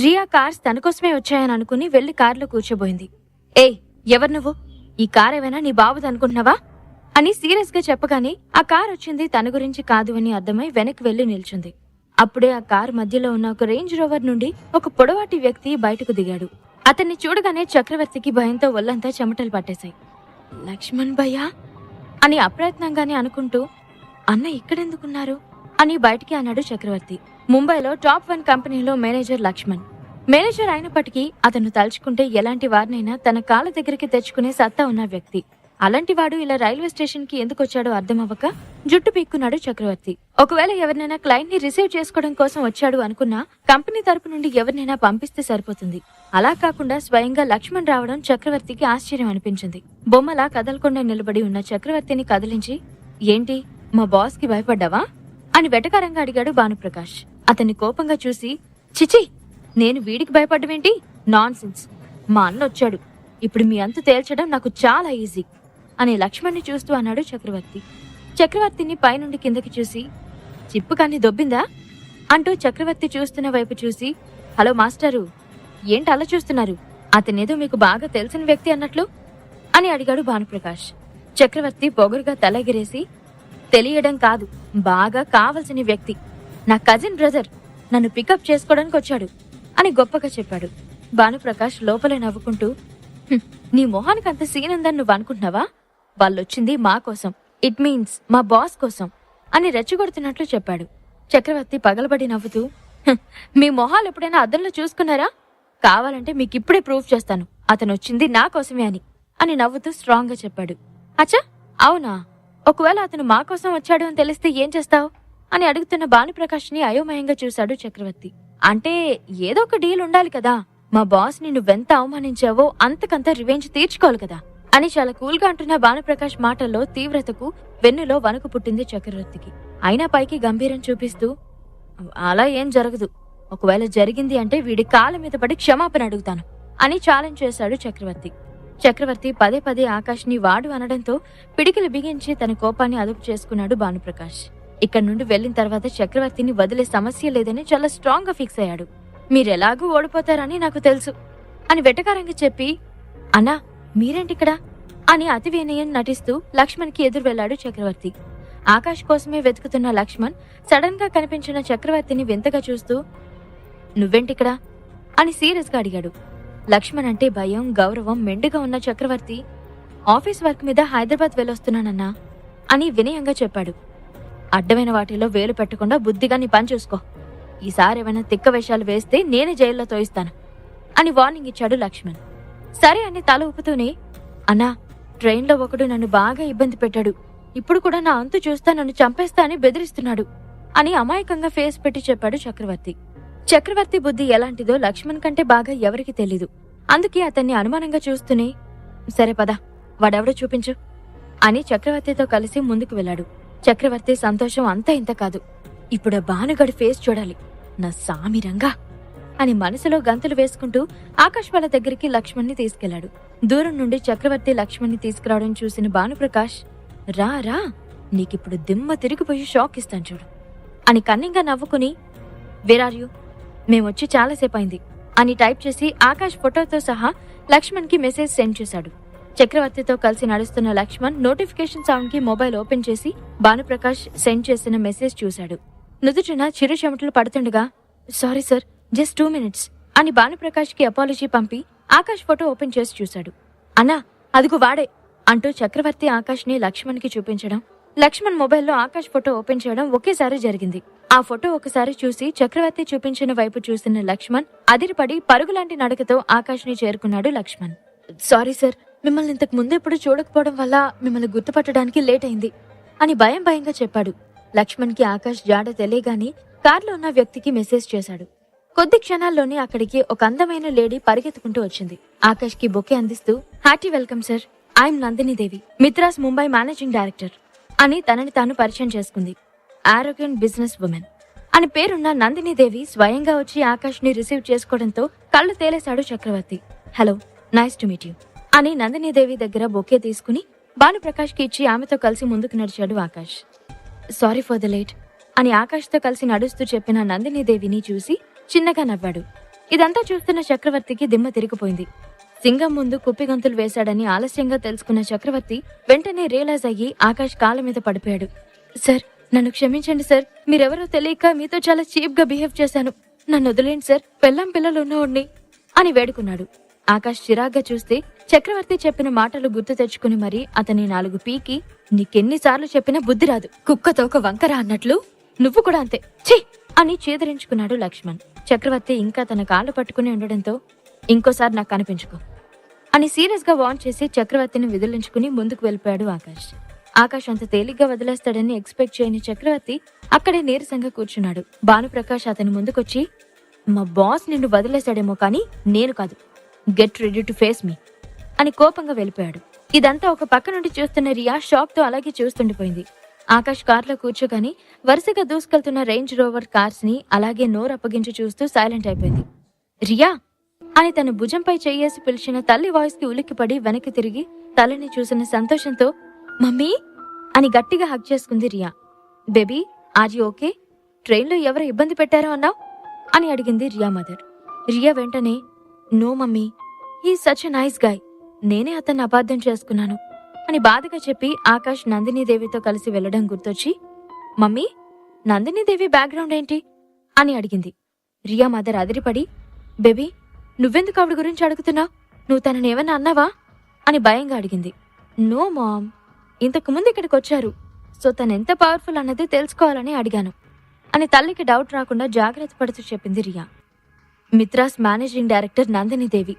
Riya cars తన కోసమే వచ్చాయని అనుకుని వెళ్లి కారులో కూర్చోబోయింది. ఏయ్, ఎవరు నువ్వు? ఈ కార్ ఏమైనా నీ బాబుది అనుకుంటున్నావా అని సీరియస్ గా చెప్పగానే ఆ కార్ వచ్చింది తన గురించి కాదు అని అర్థమై వెనక్కి వెళ్లి నిల్చుంది. అప్పుడే ఆ కార్ మధ్యలో ఉన్న ఒక రేంజ్ రోవర్ నుండి ఒక పొడవాటి వ్యక్తి బయటకు దిగాడు. అతన్ని చూడగానే చక్రవర్తికి భయంతో ఒళ్లంతా చెమటలు పట్టేశాయి. లక్ష్మణ్ భయ్యా అని అప్రయత్నంగానే అనుకుంటూ, అన్న ఇక్కడెందుకున్నారు అని బయటికి అన్నాడు చక్రవర్తి. ముంబైలో టాప్ 1 కంపెనీలో మేనేజర్ లక్ష్మణ్. మేనేజర్ అయినప్పటికీ అతను తలుచుకుంటే ఎలాంటి వారినైనా తన కాళ్ళ దగ్గరికి తెచ్చుకునే సత్తా ఉన్న వ్యక్తి. అలాంటి వాడు ఇలా రైల్వే స్టేషన్ కి ఎందుకు వచ్చాడో అర్థమవ్వక జుట్టు పీక్కున్నాడు చక్రవర్తి. ఒకవేళ ఎవరినైనా క్లయింట్ ని రిసీవ్ చేసుకోవడం కోసం వచ్చాడు అనుకున్నా కంపెనీ తరపు నుండి ఎవరినైనా పంపిస్తే సరిపోతుంది. అలా కాకుండా స్వయంగా లక్ష్మణ్ రావడం చక్రవర్తికి ఆశ్చర్యం అనిపించింది. బొమ్మలా కదలకుండా నిలబడి ఉన్న చక్రవర్తిని కదిలించి, ఏంటి మా బాస్ కి భయపడ్డావా అని వెటకారంగా అడిగాడు భానుప్రకాష్. అతన్ని కోపంగా చూసి, చిచి, నేను వీడికి భయపడ్డమేంటి? Non sense. మా అన్న వచ్చాడు, ఇప్పుడు మీ అంతు తేల్చడం నాకు చాలా ఈజీ అని లక్ష్మణ్ని చూస్తూ అన్నాడు చక్రవర్తి. చక్రవర్తిని పైనుండి కిందకి చూసి, చిప్పు కానీ దొబ్బిందా అంటూ చక్రవర్తి చూస్తున్న వైపు చూసి, హలో మాస్టరు, ఏంటి అలా చూస్తున్నారు? అతనేదో మీకు బాగా తెలిసిన వ్యక్తి అన్నట్లు అని అడిగాడు భానుప్రకాష్. చక్రవర్తి పొగరుగా తలెగిరేసి, తెలియడం కాదు, బాగా కావలసిన వ్యక్తి. నా కజిన్ బ్రదర్ నన్ను పికప్ చేసుకోవడానికి వచ్చాడు అని గొప్పగా చెప్పాడు. భానుప్రకాష్ లోపలే నవ్వుకుంటూ, నీ మొహానికి అంత సీన్ ఉందని నువ్వు అనుకుంటున్నావా? వాళ్ళొచ్చింది మా కోసం, ఇట్ మీన్స్ మా బాస్ కోసం అని రెచ్చగొడుతున్నట్లు చెప్పాడు. చక్రవర్తి పగలబడి నవ్వుతూ, మీ మొహాలు ఎప్పుడైనా అద్దంలో చూసుకున్నారా? కావాలంటే మీకిప్పుడే ప్రూఫ్ చేస్తాను, అతను వచ్చింది నా కోసమే అని నవ్వుతూ స్ట్రాంగ్ గా చెప్పాడు. అచ్చా, అవునా? ఒకవేళ అతను మా కోసం వచ్చాడు అని తెలిస్తే ఏం చేస్తావు అని అడుగుతున్న భానుప్రకాష్ ని అయోమయంగా చూశాడు చక్రవర్తి. అంటే ఏదో ఒక డీల్ ఉండాలి కదా. మా బాస్ ని నువ్వెంత అవమానించావో అంతకంత రివెంజ్ తీర్చుకోవాలి కదా అని చాలా కూల్ గా అంటున్న భానుప్రకాష్ మాటల్లో తీవ్రతకు వెన్నులో వణుకు పుట్టింది చక్రవర్తికి. అయినా పైకి గంభీరం చూపిస్తూ, అలా ఏం జరగదు. ఒకవేళ జరిగింది అంటే వీడి కాళ్ళ మీద పడి క్షమాపణ అడుగుతాను అని ఛాలెంజ్ చేశాడు చక్రవర్తి. చక్రవర్తి పదే పదే ఆకాష్ ని వాడు అనడంతో పిడికిలు బిగించి తన కోపాన్ని అదుపు చేసుకున్నాడు భానుప్రకాష్. ఇక్కడి నుండి వెళ్లిన తర్వాత చక్రవర్తిని వదిలే సమస్య లేదని చాలా స్ట్రాంగ్ గా ఫిక్స్ అయ్యాడు. మీరెలాగూ ఓడిపోతారని నాకు తెలుసు అని వెటకారంగా చెప్పి, అన్నా మీరేంటిక్కడ అని అతి వినయం నటిస్తూ లక్ష్మణ్ కి ఎదురు వెళ్లాడు చక్రవర్తి. ఆకాష్ కోసమే వెతుకుతున్న లక్ష్మణ్ సడన్ గా కనిపించిన చక్రవర్తిని వింతగా చూస్తూ, నువ్వేంటిక్కడ అని సీరియస్ గా అడిగాడు. లక్ష్మణ్ అంటే భయం, గౌరవం మెండుగా ఉన్న చక్రవర్తి, ఆఫీస్ వర్క్ మీద హైదరాబాద్ వెళ్ళొస్తున్నానన్నా అని వినయంగా చెప్పాడు. అడ్డమైన వాటిలో వేలు పెట్టకుండా బుద్ధిగా నీ పని చూసుకో. ఈసారి ఏమైనా తిక్క వేషాలు వేస్తే నేనే జైల్లో తోయిస్తాను అని వార్నింగ్ ఇచ్చాడు లక్ష్మణ్. సరే అని తల ఊపుతూనే, అన్నా ట్రైన్లో ఒకడు నన్ను బాగా ఇబ్బంది పెట్టాడు, ఇప్పుడు కూడా నా అంతు చూస్తా, నన్ను చంపేస్తా అని బెదిరిస్తున్నాడు అని అమాయకంగా ఫేస్ పెట్టి చెప్పాడు చక్రవర్తి. చక్రవర్తి బుద్ధి ఎలాంటిదో లక్ష్మణ్ కంటే బాగా ఎవరికి తెలీదు. అందుకే అతన్ని అనుమానంగా చూస్తూనే, సరే పద, వాడెవడో చూపించు అని చక్రవర్తితో కలిసి ముందుకు వెళ్లాడు. చక్రవర్తి సంతోషం అంతా ఇంత కాదు. ఇప్పుడు ఆ భానుగడి ఫేస్ చూడాలి, నా సామిరంగా అని మనసులో గంతులు వేసుకుంటూ ఆకాష్ వాళ్ళ దగ్గరికి లక్ష్మణ్ని తీసుకెళ్లాడు. దూరం నుండి చక్రవర్తి లక్ష్మణ్ని తీసుకురావడం చూసిన భానుప్రకాష్, రా రా, నీకిప్పుడు దిమ్మ తిరిగిపోయి షాక్ ఇస్తాను చూడు అని కన్నింగా నవ్వుకుని, వేర్ యూ, మేమొచ్చి చాలాసేపు అయింది అని టైప్ చేసి ఆకాష్ ఫోటోతో సహా లక్ష్మణ్ కి మెసేజ్ సెండ్ చేశాడు. చక్రవర్తితో కలిసి నడుస్తున్న లక్ష్మణ్ నోటిఫికేషన్ సౌండ్ కి మొబైల్ ఓపెన్ చేసి భానుప్రకాష్ సెండ్ చేసిన మెసేజ్ చూశాడు. నుదుటిన చిరు చెమటలు పడుతుండగా, సారీ సార్, జస్ట్ 2 minutes అని భానుప్రకాష్ కి అపాలజీ పంపి ఆకాష్ ఫోటో ఓపెన్ చేసి చూశాడు. అన్నా అదిగో వాడే అంటూ చక్రవర్తి ఆకాష్ ని లక్ష్మణ్ కి చూపించడం, లక్ష్మణ్ మొబైల్లో ఆకాష్ ఫోటో ఓపెన్ చేయడం ఒకేసారి జరిగింది. ఆ ఫోటో ఒకసారి చూసి చక్రవర్తి చూపించిన వైపు చూసిన లక్ష్మణ్ అదిరిపడి పరుగులాంటి నడకతో ఆకాష్ ని చేరుకున్నాడు లక్ష్మణ్. సారీ సార్, మిమ్మల్ని ఇంతకు ముందెప్పుడు చూడకపోవడం వల్ల మిమ్మల్ని గుర్తుపట్టడానికి లేట్ అయింది అని భయంగా చెప్పాడు. లక్ష్మణ్ కి ఆకాష్ జాడ తెలియగానే కార్లో ఉన్న వ్యక్తికి మెసేజ్ చేశాడు. కొద్ది క్షణాల్లోనే అక్కడికి ఒక అందమైన లేడీ పరిగెత్తుకుంటూ వచ్చింది. ఆకాష్ కి బొకే అందిస్తూ, hearty welcome sir, I'm Nandini Devi, మిత్రాస్ Mumbai managing director అని తనని తాను పరిచయం చేసుకుంది. ఆరోగ్యంట్ బిజినెస్ ఉమెన్ అని పేరున్న నందిని దేవి స్వయంగా వచ్చి ఆకాష్ ని రిసీవ్ చేసుకోవడంతో కళ్ళు తేలేశాడు Chakravarthi. Hello, nice to meet you అని నందిని దేవి దగ్గర బొకే తీసుకుని భానుప్రకాష్ కి ఇచ్చి ఆమెతో కలిసి ముందుకు నడిచాడు Akash. Sorry for the late అని ఆకాష్ తో కలిసి నడుస్తూ చెప్పిన నందిని దేవిని చూసి చిన్నగా నవ్వాడు. ఇదంతా చూస్తున్న చక్రవర్తికి దిమ్మ తిరిగిపోయింది. సింగం ముందు కుప్పిగంతులు వేశాడని ఆలస్యంగా తెలుసుకున్న చక్రవర్తి వెంటనే రియలైజ్ అయ్యి ఆకాష్ కాళ్ళ మీద పడిపోయాడు. సార్, నన్ను క్షమించండి సార్. మీరెవరో తెలియక మీతో చాలా చీప్ గా బిహేవ్ చేశాను. నన్ను వదిలేండి సార్, పెళ్ళాం పిల్లలు ఉన్నవాడిని అని వేడుకున్నాడు. ఆకాష్ చిరాగ్గా చూస్తే చక్రవర్తి చెప్పిన మాటలు గుర్తు తెచ్చుకుని మరీ అతని 4 పీకి, నీకెన్నిసార్లు చెప్పినా బుద్ధి రాదు, కుక్కతో ఒక వంకర అన్నట్లు నువ్వు కూడా అంతే, ఛీ అని చేదరించుకున్నాడు లక్ష్మణ్. చక్రవర్తి ఇంకా తన కాళ్ళు పట్టుకుని ఉండడంతో, ఇంకోసారి నాకు కనిపించుకో అని సీరియస్ గా వార్న్ చేసి చక్రవర్తిని విదిలించుకుని ముందుకు వెళ్ళిపోయాడు ఆకాష్. ఆకాష్ అంత తేలిగ్గా వదిలేస్తాడని ఎక్స్పెక్ట్ చేయని చక్రవర్తి అక్కడే నీరసంగా కూర్చున్నాడు. భానుప్రకాష్ అతని ముందుకొచ్చి, మా బాస్ నిన్ను వదిలేశాడేమో కానీ నేను కాదు, గెట్ రెడీ టు ఫేస్ మీ అని కోపంగా వెళ్ళిపోయాడు. ఇదంతా ఒక పక్క నుండి చూస్తున్న రియా షాక్ తో అలాగే చూస్తుండిపోయింది. ఆకాష్ కార్లో కూర్చోగాని వరుసగా దూసుకెళ్తున్న రేంజ్ రోవర్ కార్స్ ని అలాగే నోరప్పగించి చూస్తూ సైలెంట్ అయిపోయింది. రియా అని తన భుజంపై చెయ్యేసి పిలిచిన తల్లి వాయిస్ కి ఉలిక్కిపడి వెనక్కి తిరిగి తల్లిని చూసిన సంతోషంతో మమ్మీ అని గట్టిగా హగ్ చేసుకుంది Riya. Baby, are you okay? ట్రైన్లో ఎవరు ఇబ్బంది పెట్టారో అన్నావు అని అడిగింది రియా మదర్. రియా వెంటనే, no mummy, he such a nice guy, నేనే అతన్ని అపార్థం చేసుకున్నాను అని బాధగా చెప్పి ఆకాష్ నందినీదేవితో కలిసి వెళ్లడం గుర్తొచ్చి, మమ్మీ, నందినీదేవి బ్యాక్గ్రౌండ్ ఏంటి అని అడిగింది. రియా మదర్ అదిరిపడి, బేబీ, నువ్వెందుకు ఆవిడ గురించి అడుగుతున్నావు? నువ్వు తనని ఏమన్నా అన్నావా అని భయంగా అడిగింది. నో మామ్, ఇంతకు ముందు ఇక్కడికి వచ్చారు, సో తనెంత పవర్ఫుల్ అన్నది తెలుసుకోవాలని అడిగాను అని తల్లికి డౌట్ రాకుండా జాగ్రత్త పడుతూ చెప్పింది రియా. మిత్రాస్ మేనేజింగ్ డైరెక్టర్ నందినీదేవి,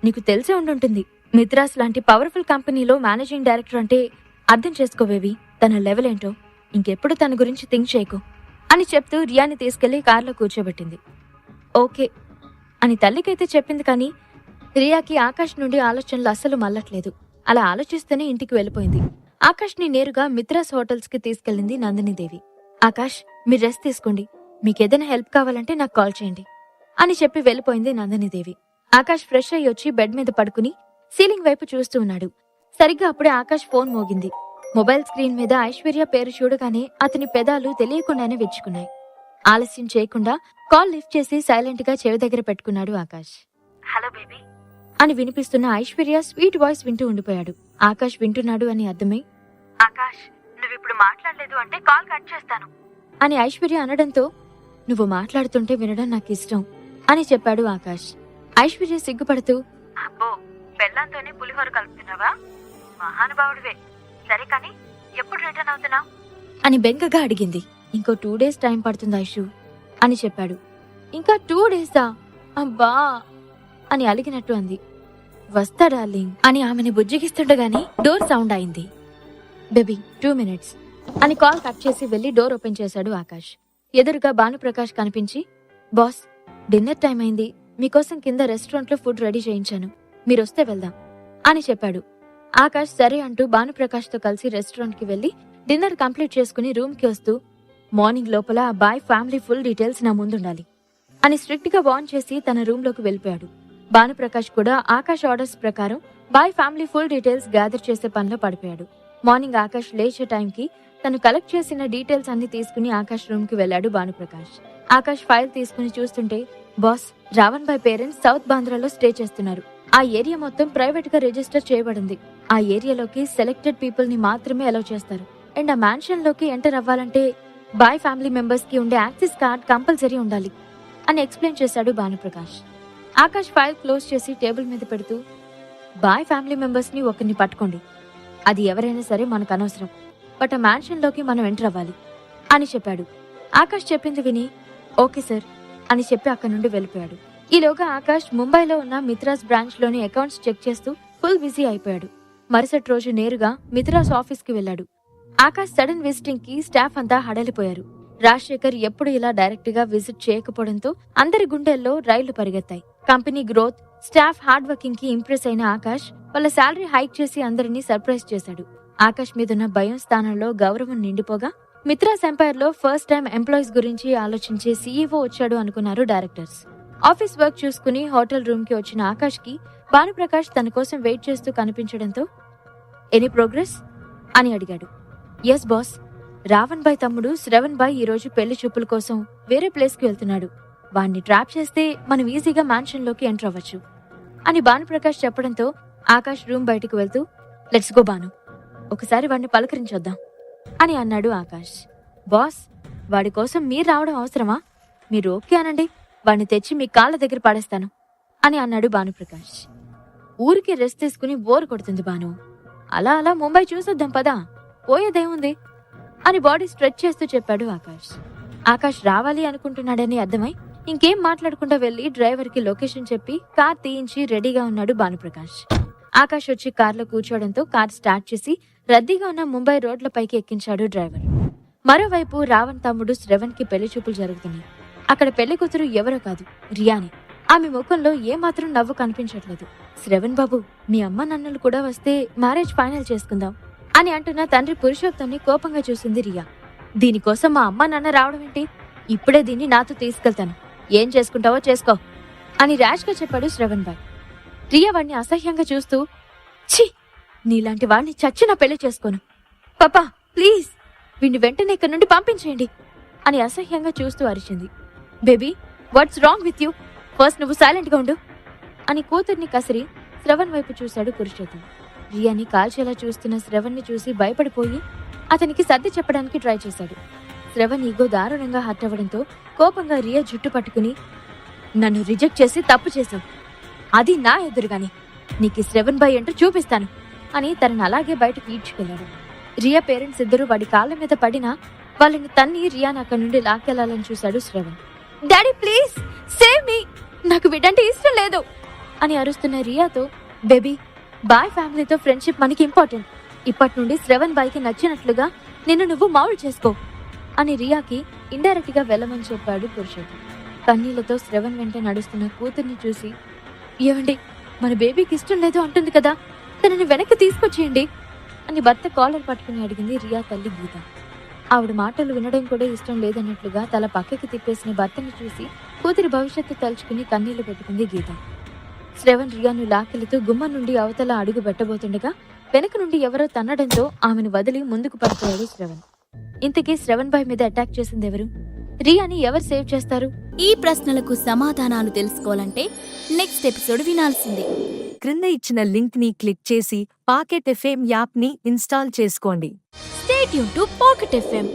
నీకు తెలిసే ఉండుంటుంది. మిత్రాస్ లాంటి పవర్ఫుల్ కంపెనీలో మేనేజింగ్ డైరెక్టర్ అంటే అర్థం చేసుకోవేవి, తన లెవెల్ ఏంటో. ఇంకెప్పుడు తన గురించి థింక్ చేయకు అని చెప్తూ రియాని తీసుకెళ్లి కార్లో కూర్చోబెట్టింది. ఓకే అని తల్లికైతే చెప్పింది కానీ రియాకి ఆకాష్ నుండి ఆలోచనలు అస్సలు మల్లట్లేదు. అలా ఆలోచిస్తూనే ఇంటికి వెళ్ళిపోయింది. ఆకాష్ ని నేరుగా మిత్రాస్ హోటల్స్ కి తీసుకెళ్లింది నందినీదేవి. ఆకాష్, మీరు రెస్ట్ తీసుకోండి, మీకేదైనా హెల్ప్ కావాలంటే నాకు కాల్ చేయండి అని చెప్పి వెళ్ళిపోయింది నందినీదేవి. ఆకాష్ ఫ్రెష్ అయ్యి వచ్చి బెడ్ మీద పడుకుని సీలింగ్ వైపు చూస్తూ ఉన్నాడు. సరిగ్గా అప్పుడే ఆకాష్ ఫోన్ మోగింది. మొబైల్ స్క్రీన్ మీద ఐశ్వర్య పేరు చూడగానే అతని పెదాలు తెలియకుండానే విచ్చుకున్నాయి. ఆలస్యం చేయకుండా కాల్ లిఫ్ట్ చేసి సైలెంట్ గా చెవి దగ్గర పెట్టుకున్నాడు ఆకాష్. హలో బేబీ అని వినిపిస్తున్న ఐశ్వర్య స్వీట్ వాయిస్ వింటూ ఉండిపోయాడు. ఆకాష్ వింటున్నాడు అని అర్థమై, ఆకాష్, నువ్విప్పుడు మాట్లాడలేదు అంటే కాల్ కట్ చేస్తాను అని ఐశ్వర్య అనడంతో, నువ్వు మాట్లాడుతుంటే వినడం నాకు ఇష్టం అని చెప్పాడు ఆకాష్. ఐశ్వర్య సిగ్గుపడుతూ, అబ్బో, బెల్లంతోనే పులిహోర కలుపుతున్నావా? మహానుభావుడివే. సరే కానీ ఎప్పుడు రిటర్న్ అవుతున్నావు అని బెంగగా అడిగింది. ఇంకో 2 days టైం పడుతుంది ఐషు అని చెప్పాడు. ఇంకా 2 days అబ్బా అని అలిగినట్టు అంది. వస్తా డార్లింగ్ అని ఆమెని బుజ్జిగిస్తుండగానే డోర్ సౌండ్ అయింది. బేబీ 2 minutes అని కాల్ కట్ చేసి వెళ్లి డోర్ ఓపెన్ చేశాడు ఆకాష్. ఎదురుగా భానుప్రకాష్ కనిపించి, బాస్, డిన్నర్ టైం అయింది, మీకోసం కింద రెస్టారెంట్ లో ఫుడ్ రెడీ చేయించాను, మీరొస్తే వెళ్దాం అని చెప్పాడు. ఆకాష్ సరే అంటూ భానుప్రకాష్ తో కలిసి రెస్టారెంట్ కి వెళ్లి డిన్నర్ కంప్లీట్ చేసుకుని రూమ్ కి వస్తూ, మార్నింగ్ లోపల ఆ బాయ్ ఫ్యామిలీ ఫుల్ డీటెయిల్స్ నా ముందుండాలి అని స్ట్రిక్ట్ గా వార్న్ చేసి తన రూమ్ లోకి వెళ్ళిపోయాడు. భానుప్రకాష్ కూడా ఆకాష్ ఆర్డర్స్ ప్రకారం boy family full details gather చేసే పనిలో పడిపోయాడు. మార్నింగ్ ఆకాష్ లేచే టైంకి తను కలెక్ట్ చేసిన డీటెయిల్స్ అన్ని తీసుకుని ఆకాష్ రూమ్ కి వెళ్లాడు భానుప్రకాష్. ఆకాష్ ఫైల్ తీసుకుని చూస్తుంటే, బాస్, రావణ్ బాయ్ పేరెంట్స్ సౌత్ బాంద్రాలో స్టే చేస్తున్నారు. ఆ ఏరియా మొత్తం ప్రైవేట్ గా రిజిస్టర్ చేయబడింది. ఆ ఏరియాలోకి సెలెక్టెడ్ పీపుల్ ని మాత్రమే అలౌ చేస్తారు. అండ్ ఆ మ్యాన్షన్ లోకి ఎంటర్ అవ్వాలంటే బాయ్ ఫ్యామిలీ మెంబర్స్ కి ఉండే యాక్సెస్ కార్డ్ కంపల్సరీ ఉండాలి అని ఎక్స్ప్లెయిన్ చేశాడు భానుప్రకాష్. ఆకాష్ ఫైల్ క్లోజ్ చేసి టేబుల్ మీద పెడుతూ, బాయ్ ఫ్యామిలీ మెంబర్స్ ని ఒకరిని పట్టుకోండి, అది ఎవరైనా సరే మనకు అనవసరం, బట్ ఆ మ్యాన్షన్ లోకి మనం ఎంటర్ అవ్వాలి అని చెప్పాడు. ఆకాష్ చెప్పింది విని, ఓకే సార్ అని చెప్పి అక్కడి నుండి వెళ్ళిపోయాడు. ఈలోగా ఆకాష్ ముంబైలో ఉన్న మిత్రాస్ బ్రాంచ్ లోని అకౌంట్స్ చెక్ చేస్తూ ఫుల్ బిజీ అయిపోయాడు. మరుసటి రోజు నేరుగా మిత్రాస్ ఆఫీస్ కి వెళ్లాడు. ఆకాష్ సడన్ విజిటింగ్ కి స్టాఫ్ అంతా హడలిపోయారు. రాజశేఖర్ ఎప్పుడు ఇలా డైరెక్ట్ గా విజిట్ చేయకపోవడంతో అందరి గుండెల్లో రైళ్లు పరిగెత్తాయి. Company growth, staff hard working కి ఇంప్రెస్ అయిన ఆకాష్ వాళ్ళ శాలరీ హైక్ చేసి అందరినీ సర్ప్రైజ్ చేశాడు. ఆకాష్ మీదున్న భయం స్థానంలో గౌరవం నిండిపోగా మిత్రాస్ ఎంపైర్ లో ఫస్ట్ టైం ఎంప్లాయీస్ గురించి ఆలోచించే సీఈఓ వచ్చాడు అనుకున్నారు డైరెక్టర్స్. ఆఫీస్ వర్క్ చూసుకుని హోటల్ రూమ్ కి వచ్చిన ఆకాష్ కి భానుప్రకాష్ తన కోసం వెయిట్ చేస్తూ కనిపించడంతో, ఎనీ ప్రోగ్రెస్ అని అడిగాడు. ఎస్ బాస్, రావణ్ బాయ్ తమ్ముడు శ్రవణ్ బాయ్ ఈ రోజు పెళ్లి చూపుల కోసం వేరే ప్లేస్ కి వెళ్తున్నాడు. వాణ్ణి ట్రాప్ చేస్తే మనం ఈజీగా మ్యాన్షన్లోకి ఎంటర్ అవ్వచ్చు అని భానుప్రకాష్ చెప్పడంతో ఆకాష్ రూమ్ బయటకు వెళ్తూ లెట్స్ గో భాను, ఒకసారి వాడిని పలకరించొద్దాం అని అన్నాడు ఆకాష్. బాస్, వాడి కోసం మీరు రావడం అవసరమా? మీరు ఓకే అనండి, వాడిని తెచ్చి మీ కాళ్ళ దగ్గర పడేస్తాను అని అన్నాడు భానుప్రకాష్. ఊరికి రెస్ట్ తీసుకుని బోర్ కొడుతుంది భాను, అలా అలా ముంబై చూసొద్దాం పదా, పోయేదేముంది అని బాడీ స్ట్రెచ్ చేస్తూ చెప్పాడు ఆకాష్. ఆకాష్ రావాలి అనుకుంటున్నాడని అర్థమై ఇంకేం మాట్లాడకుండా వెళ్లి డ్రైవర్ కి లొకేషన్ చెప్పి కార్ తీయించి రెడీగా ఉన్నాడు భానుప్రకాష్. ఆకాష్ వచ్చి కార్లో కూర్చోవడంతో కార్ స్టార్ట్ చేసి రద్దీగా ఉన్న ముంబై రోడ్లపైకి ఎక్కించాడు డ్రైవర్. మరోవైపు రావణ్ తమ్ముడు శ్రవణ్ కి పెళ్లి చూపులు జరుగుతున్నాయి. అక్కడ పెళ్లి కూతురు ఎవరో కాదు, రియాని. ఆమె ముఖంలో ఏమాత్రం నవ్వు కనిపించట్లేదు. శ్రవణ్ బాబు, మీ అమ్మ నాన్నలు కూడా వస్తే మ్యారేజ్ ఫైనల్ చేసుకుందాం అని అంటున్న తండ్రి పురుషోత్తంని కోపంగా చూసింది రియా. దీనికోసం మా అమ్మ నాన్న రావడం ఏంటి? ఇప్పుడే దీన్ని నాతో తీసుకెళ్తాను, ఏం చేసుకుంటావో చేసుకో అని ర్యాష్ గా చెప్పాడు శ్రవణ్ బాయ్. రియా వాడిని అసహ్యంగా చూస్తూ, ఛీ, నీలాంటి వాడిని చచ్చిన పెళ్లి చేసుకోను, పాపా ప్లీజ్ వీడిని వెంటనే ఇక్కడి నుండి పంపించేయండి అని అసహ్యంగా చూస్తూ అరిచింది. Baby, what's wrong with you? First నువ్వు సైలెంట్ గా ఉండు అని కూతుర్ని కసిరి శ్రవణ్ వైపు చూశాడు పురుషోత్తం. రియాని కాల్చేలా చూస్తున్న శ్రవణ్ ని చూసి భయపడిపోయి అతనికి సర్ది చెప్పడానికి ట్రై చేశాడు. శ్రవణ్ ఈగో దారుణంగా హర్ట్ అవ్వడంతో కోపంగా రియా జుట్టు పట్టుకుని, నన్ను రిజెక్ట్ చేసి తప్పు చేశావు, అది నా ఎదురుగాని, నీకు శ్రవణ్ బాయ్ ఏంటో చూపిస్తాను అని తనను అలాగే బయటకు ఈడ్చుకెళ్లాడు. రియా పేరెంట్స్ ఇద్దరు వాడి కాళ్ళ మీద పడినా వాళ్ళని తన్ని రియాని అక్కడి నుండి లాక్కెళ్లాలని చూశాడు Shravan. Daddy please save me, నాకు వీడంటే ఇష్టం లేదు అని అరుస్తున్న రియాతో, బేబీ బాయ్ ఫ్యామిలీతో ఫ్రెండ్షిప్ మనకి ఇంపార్టెంట్, ఇప్పటి నుండి శ్రవణ్ బాయ్కి నచ్చినట్లుగా నిన్ను నువ్వు మౌల్డ్ చేసుకో అని రియాకి ఇండైరెక్ట్ గా వెళ్ళమని చెప్పాడు పురుషోత్తం. కన్నీళ్లతో శ్రవణ్ వెంట నడుస్తున్న కూతుర్ని చూసి, ఏవండి మన బేబీకి ఇష్టం లేదు అంటుంది కదా, తనని వెనక్కి తీసుకొచ్చేయండి అని భర్త కాలర్ పట్టుకుని అడిగింది రియా తల్లి గీత. ఆవిడ మాటలు వినడం కూడా ఇష్టం లేదన్నట్లుగా తల పక్కకి తిప్పేసిన భర్తని చూసి కూతురి భవిష్యత్తు తలుచుకుని కన్నీళ్లు పెట్టుకుంది గీత. శ్రవణ్ రియాను లాకెళ్తూ గుమ్మం నుండి అవతల అడుగు పెట్టబోతుండగా వెనక నుండి ఎవరో తన్నడంతో ఆమెను వదిలి ముందుకు పడిపోయాడు శ్రవణ్. ఇంతకీ శ్రవణ్ బాయ్ మీద అటాక్ చేసింది ఎవరు? రియాని ఎవరు సేవ్ చేస్తారు? ఈ ప్రశ్నలకు సమాధానాలు తెలుసుకోవాలంటే నెక్స్ట్ ఎపిసోడ్ వినాల్సిందే. క్రింద ఇచ్చిన లింక్ ని క్లిక్ చేసి పాకెట్ ఎఫ్ఎం యాప్ ని ఇన్స్టాల్ చేసుకోండి. Stay tune to pocket FM.